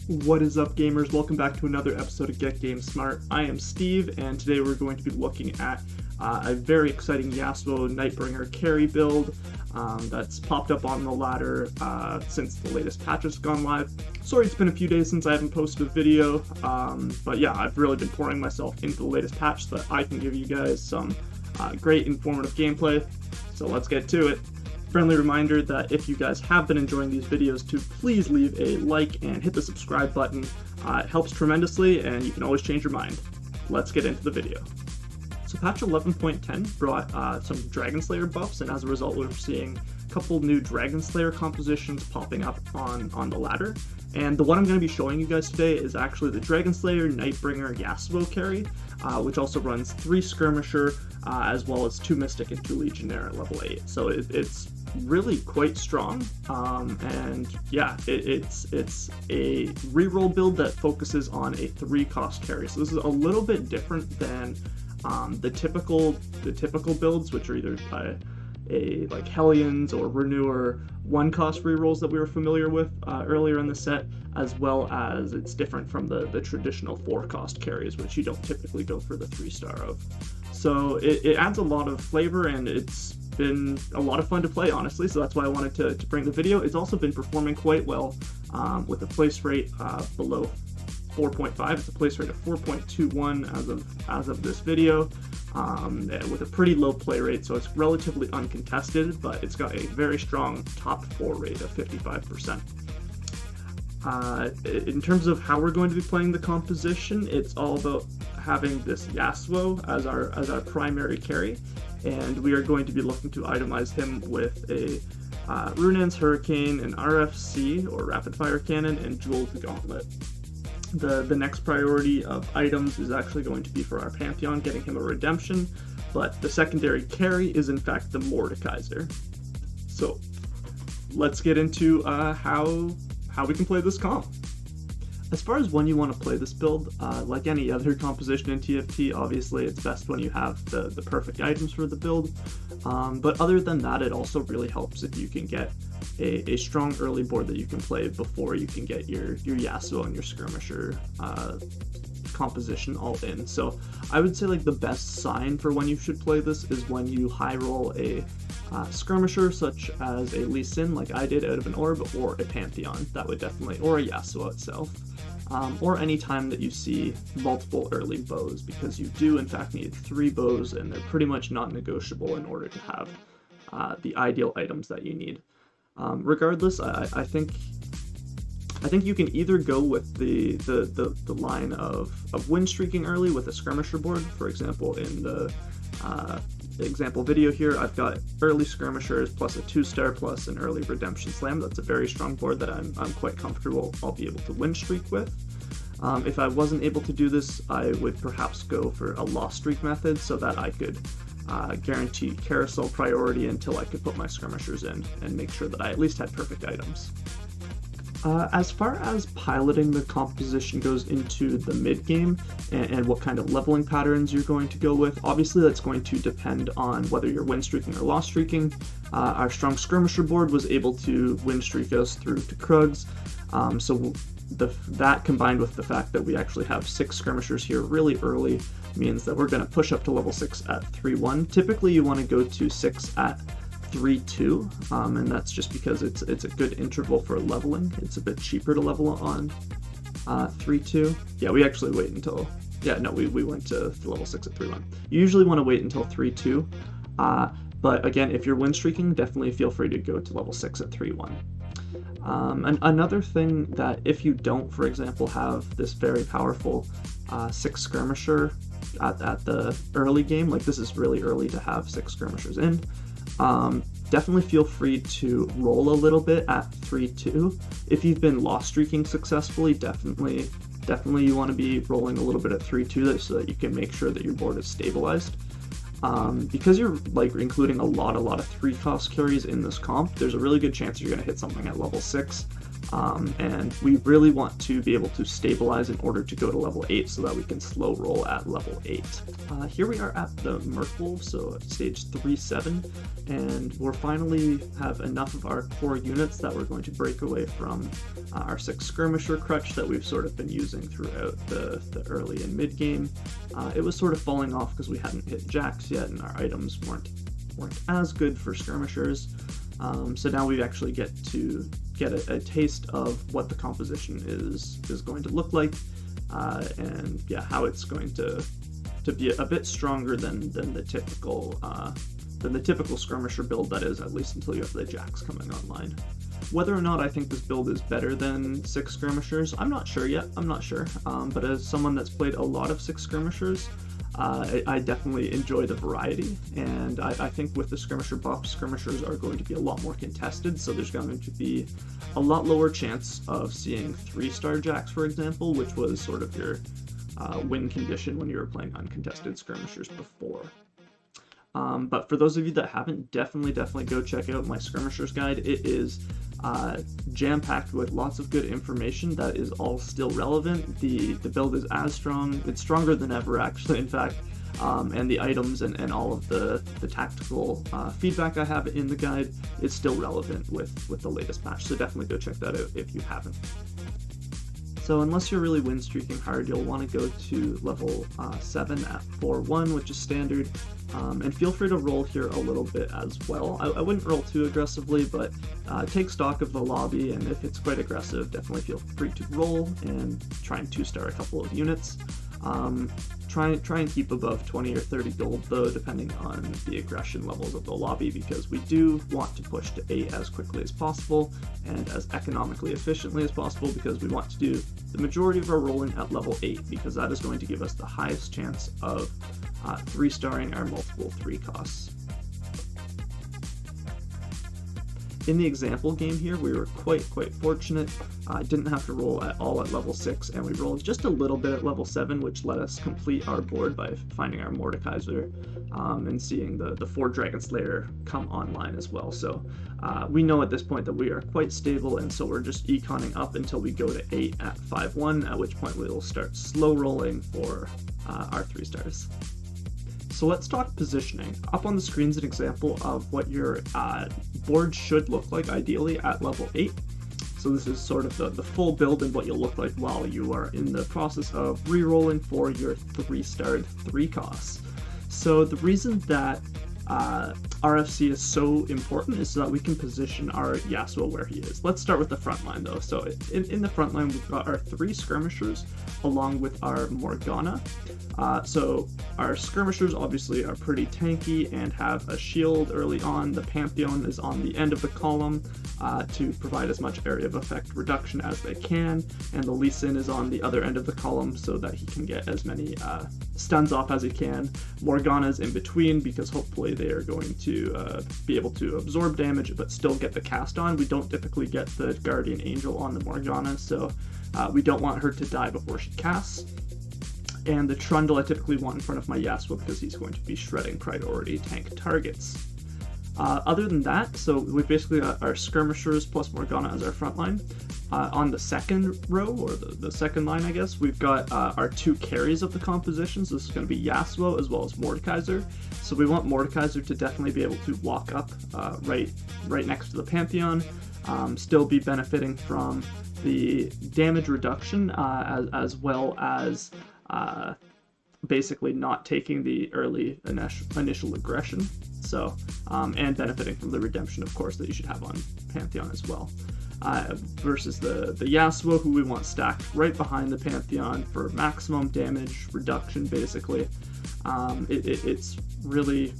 What is up, gamers? Welcome back to another episode of Get Game Smart. I am Steve, and today we're going to be looking at a very exciting Yasuo NightBringer carry build that's popped up on the ladder since the latest patch has gone live. Sorry it's been a few days since I haven't posted a video, but yeah, I've really been pouring myself into the latest patch so that I can give you guys some great informative gameplay. So let's get to it. Friendly reminder that if you guys have been enjoying these videos, to please leave a like and hit the subscribe button. It helps tremendously, and you can always change your mind. Let's get into the video. So patch 11.10 brought some Dragonslayer buffs, and as a result we're seeing a couple new Dragonslayer compositions popping up on the ladder. And the one I'm going to be showing you guys today is actually the Dragonslayer NightBringer Yasuo Carry, which also runs 3 Skirmisher, as well as 2 Mystic and 2 Legionnaire at level 8. So it's really quite strong, and yeah, it's a reroll build that focuses on a 3-cost carry. So this is a little bit different than the typical builds, which are either like Hellions or Renewer 1-cost rerolls that we were familiar with earlier in the set, as well as it's different from the traditional 4-cost carries, which you don't typically go for the 3-star of. So it adds a lot of flavor, and it's been a lot of fun to play, honestly, so that's why I wanted to bring the video. It's also been performing quite well with a place rate below 4.5. It's a place rate of 4.21 as of this video, with a pretty low play rate, so it's relatively uncontested, but it's got a very strong top 4 rate of 55%. In terms of how we're going to be playing the composition, it's all about having this Yasuo as our primary carry, and we are going to be looking to itemize him with a Runan's Hurricane, an RFC or Rapid Fire Cannon, and Jewel the Gauntlet. The next priority of items is actually going to be for our Pantheon, getting him a Redemption, but the secondary carry is in fact the Mordekaiser. So let's get into how we can play this comp. As far as when you want to play this build, like any other composition in TFT, obviously it's best when you have the perfect items for the build, but other than that, it also really helps if you can get a strong early board that you can play before you can get your Yasuo and your Skirmisher composition all in. So I would say like the best sign for when you should play this is when you high roll a Skirmisher, such as a Lee Sin like I did out of an Orb, or a Pantheon. That would definitely, or a Yasuo itself. Or any time that you see multiple early bows, because you do in fact need 3 bows, and they're pretty much non-negotiable in order to have the ideal items that you need. Regardless, I think you can either go with the line of win streaking early with a Skirmisher board. For example, in the example video here, I've got early Skirmishers plus a 2-star plus an early Redemption Slam. That's a very strong board that I'm quite comfortable I'll be able to win streak with. If I wasn't able to do this, I would perhaps go for a lost streak method so that I could guarantee carousel priority until I could put my Skirmishers in and make sure that I at least had perfect items. As far as piloting the composition goes into the mid-game and what kind of leveling patterns you're going to go with, obviously that's going to depend on whether you're win streaking or loss streaking. Our strong Skirmisher board was able to win streak us through to Krugs, so that combined with the fact that we actually have 6 Skirmishers here really early means that we're going to push up to level 6 at 3-1. Typically you want to go to 6 at 3-2, and that's just because it's a good interval for leveling. It's a bit cheaper to level on 3-2. Yeah, we actually wait until, yeah, no, we went to level 6 at 3-1. You usually want to wait until 3-2, but again, if you're win streaking, definitely feel free to go to level 6 at 3-1. And another thing that if you don't, for example, have this very powerful 6 Skirmisher at the early game, like this is really early to have 6 Skirmishers in, definitely feel free to roll a little bit at 3-2. If you've been lost streaking successfully, definitely you want to be rolling a little bit at 3-2 so that you can make sure that your board is stabilized. Because you're like including a lot of 3-cost carries in this comp, there's a really good chance you're going to hit something at level 6 and we really want to be able to stabilize in order to go to level 8 so that we can slow roll at level 8. Here we are at the Merkwolf, so stage 3-7, and we're finally have enough of our core units that we're going to break away from our 6 Skirmisher crutch that we've sort of been using throughout the early and mid game. It was sort of falling off because we hadn't hit Jacks yet and our items weren't as good for Skirmishers. So now we actually get to get a taste of what the composition is going to look like, and yeah, how it's going to be a bit stronger than the typical Skirmisher build, that is, at least until you have the Jacks coming online. Whether or not I think this build is better than 6 Skirmishers, I'm not sure yet. But as someone that's played a lot of 6 Skirmishers, I definitely enjoy the variety, and I think with the Skirmisher buff, Skirmishers are going to be a lot more contested, so there's going to be a lot lower chance of seeing 3-star Jacks, for example, which was sort of your win condition when you were playing uncontested Skirmishers before. But for those of you that haven't, definitely go check out my Skirmishers guide. It is jam-packed with lots of good information that is all still relevant. The build is as strong, it's stronger than ever actually, in fact, and the items and all of the tactical feedback I have in the guide is still relevant with the latest patch, so definitely go check that out if you haven't. So unless you're really win streaking hard, you'll want to go to level 7 at 4-1, which is standard, and feel free to roll here a little bit as well. I wouldn't roll too aggressively, but take stock of the lobby, and if it's quite aggressive, definitely feel free to roll and try and 2-star a couple of units. Try and keep above 20 or 30 gold though, depending on the aggression levels of the lobby, because we do want to push to 8 as quickly as possible and as economically efficiently as possible, because we want to do the majority of our rolling at level 8, because that is going to give us the highest chance of 3-starring our multiple 3 costs. In the example game here, we were quite fortunate. Didn't have to roll at all at level 6, and we rolled just a little bit at level 7, which let us complete our board by finding our Mordekaiser and seeing the 4 Dragonslayer come online as well. So we know at this point that we are quite stable, and so we're just econing up until we go to 8 at 5-1, at which point we will start slow rolling for our 3-stars. So let's talk positioning. Up on the screen is an example of what your board should look like ideally at level 8. So this is sort of the full build and what you'll look like while you are in the process of re-rolling for your 3-starred 3 costs. So the reason that RFC is so important is so that we can position our Yasuo where he is. Let's start with the front line though. So in the front line, we've got our 3 Skirmishers along with our Morgana. So our Skirmishers obviously are pretty tanky and have a shield early on. The Pantheon is on the end of the column to provide as much area of effect reduction as they can, and the Lee Sin is on the other end of the column so that he can get as many stuns off as he can. Morgana's in between because hopefully they are going to be able to absorb damage but still get the cast on. We don't typically get the Guardian Angel on the Morgana, so we don't want her to die before she casts. And the Trundle I typically want in front of my Yasuo because he's going to be shredding priority tank targets. Other than that, so we've basically got our Skirmishers plus Morgana as our front line. On the second row, or the second line I guess, we've got our 2 carries of the composition. So this is going to be Yasuo as well as Mordekaiser. So we want Mordekaiser to definitely be able to walk up right next to the Pantheon, still be benefiting from the damage reduction as well as basically not taking the early initial aggression. So, and benefiting from the redemption, of course, that you should have on Pantheon as well. Versus the Yasuo, who we want stacked right behind the Pantheon for maximum damage reduction, basically. It's really,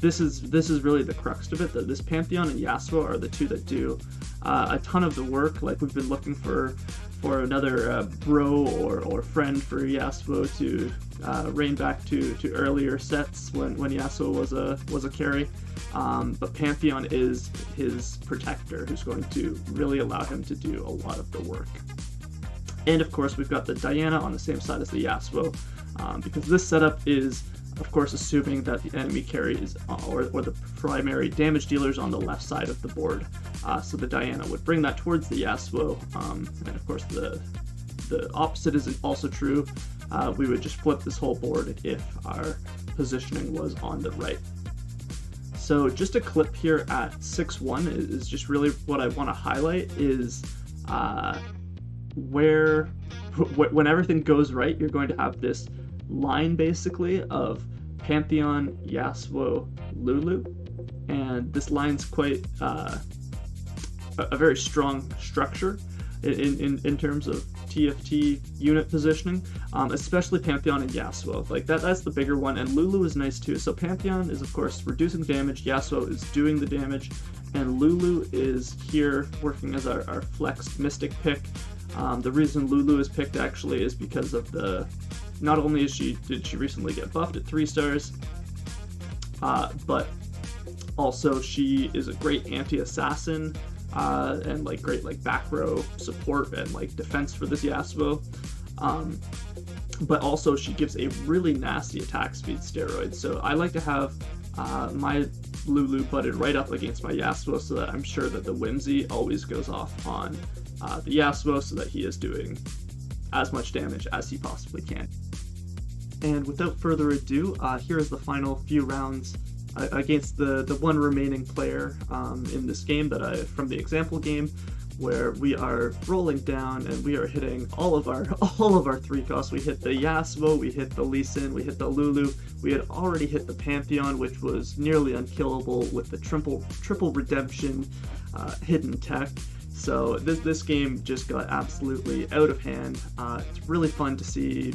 this is really the crux of it, that this Pantheon and Yasuo are the 2 that do a ton of the work. Like, we've been looking for another bro or friend for Yasuo to rein back to earlier sets when Yasuo was a carry. But Pantheon is his protector, who's going to really allow him to do a lot of the work. And of course, we've got the Diana on the same side as the Yasuo, because this setup is of course assuming that the enemy carry is, or the primary damage dealers on the left side of the board. So the Diana would bring that towards the Yasuo, and of course the opposite is also true. We would just flip this whole board if our positioning was on the right. So just a clip here at 6-1 is just really what I want to highlight is when everything goes right, you're going to have this line basically of Pantheon, Yasuo, Lulu, and this line's quite a very strong structure in terms of TFT unit positioning, especially Pantheon and Yasuo. Like that's the bigger one, and Lulu is nice too. So Pantheon is of course reducing damage, Yasuo is doing the damage, and Lulu is here working as our flexed Mystic pick. The reason Lulu is picked actually is because of not only did she recently get buffed at 3 stars, but also she is a great anti-assassin, and like great like back row support and like defense for this Yasuo. But also she gives a really nasty attack speed steroid. So I like to have my Lulu butted right up against my Yasuo so that I'm sure that the Whimsy always goes off on the Yasuo so that he is doing as much damage as he possibly can. And without further ado, here is the final few rounds against the one remaining player in this game from the example game, where we are rolling down and we are hitting all of our 3 costs. We hit the Yasuo, we hit the Lee Sin, we hit the Lulu. We had already hit the Pantheon, which was nearly unkillable with the triple redemption hidden tech. So this game just got absolutely out of hand. It's really fun to see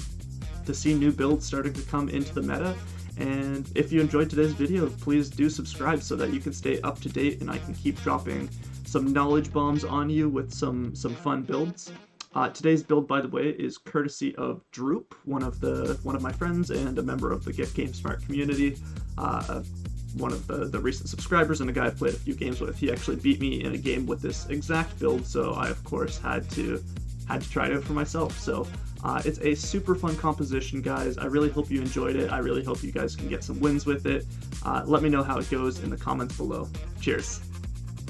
new builds starting to come into the meta. And if you enjoyed today's video, please do subscribe so that you can stay up to date and I can keep dropping some knowledge bombs on you with some fun builds. Today's build, by the way, is courtesy of Droop, one of my friends and a member of the Get Game Smart community. One of the recent subscribers and a guy I've played a few games with. He actually beat me in a game with this exact build, so I of course had to try it out for myself. So it's a super fun composition, guys. I really hope you enjoyed it. I really hope you guys can get some wins with it. Let me know how it goes in the comments below. Cheers.